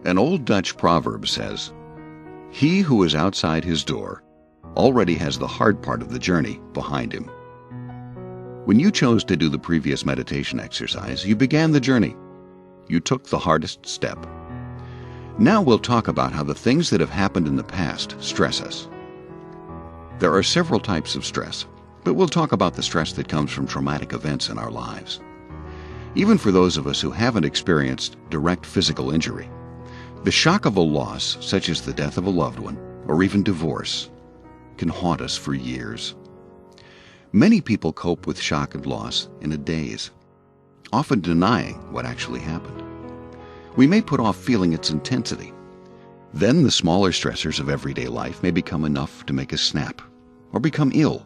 An old Dutch proverb says, "He who is outside his door already has the hard part of the journey behind him." When you chose to do the previous meditation exercise, you began the journey. You took the hardest step. Now we'll talk about how the things that have happened in the past stress us. There are several types of stress, but we'll talk about the stress that comes from traumatic events in our lives. Even for those of us who haven't experienced direct physical injury, the shock of a loss, such as the death of a loved one, or even divorce, can haunt us for years. Many people cope with shock and loss in a daze, often denying what actually happened. We may put off feeling its intensity. Then the smaller stressors of everyday life may become enough to make us snap or become ill.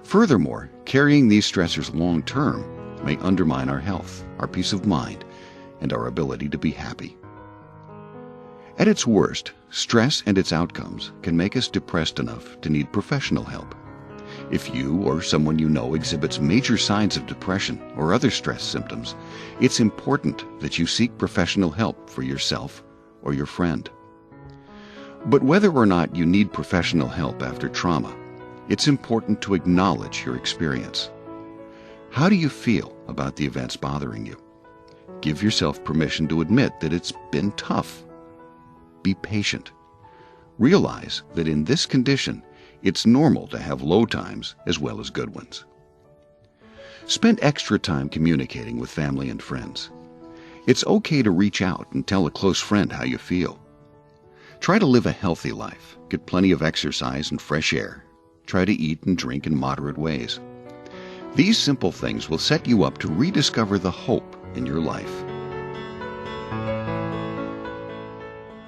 Furthermore, carrying these stressors long term may undermine our health, our peace of mind, and our ability to be happy. At its worst, stress and its outcomes can make us depressed enough to need professional help. If you or someone you know exhibits major signs of depression or other stress symptoms, it's important that you seek professional help for yourself or your friend. But whether or not you need professional help after trauma, it's important to acknowledge your experience. How do you feel about the events bothering you? Give yourself permission to admit that it's been tough. Be patient. Realize that in this condition, it's normal to have low times as well as good ones. Spend extra time communicating with family and friends. It's okay to reach out and tell a close friend how you feel. Try to live a healthy life, get plenty of exercise and fresh air. Try to eat and drink in moderate ways. These simple things will set you up to rediscover the hope in your life.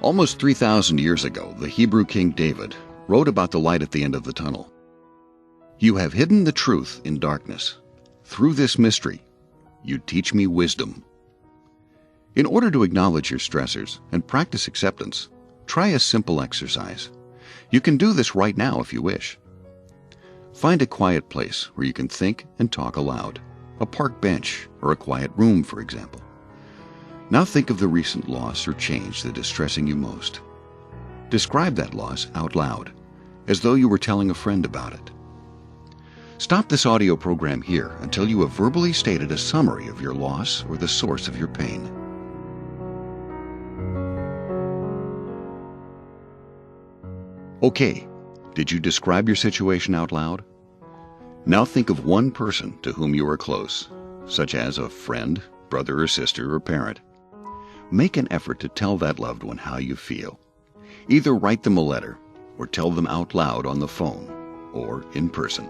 Almost 3,000 years ago, the Hebrew King David wrote about the light at the end of the tunnel. "You have hidden the truth in darkness. Through this mystery, you teach me wisdom." In order to acknowledge your stressors and practice acceptance, try a simple exercise. You can do this right now if you wish. Find a quiet place where you can think and talk aloud, a park bench or a quiet room, for example. Now think of the recent loss or change that is stressing you most. Describe that loss out loud, as though you were telling a friend about it. Stop this audio program here until you have verbally stated a summary of your loss or the source of your pain. Okay, did you describe your situation out loud? Now think of one person to whom you are close, such as a friend, brother or sister or parent. Make an effort to tell that loved one how you feel. Either write them a letter or tell them out loud on the phone or in person.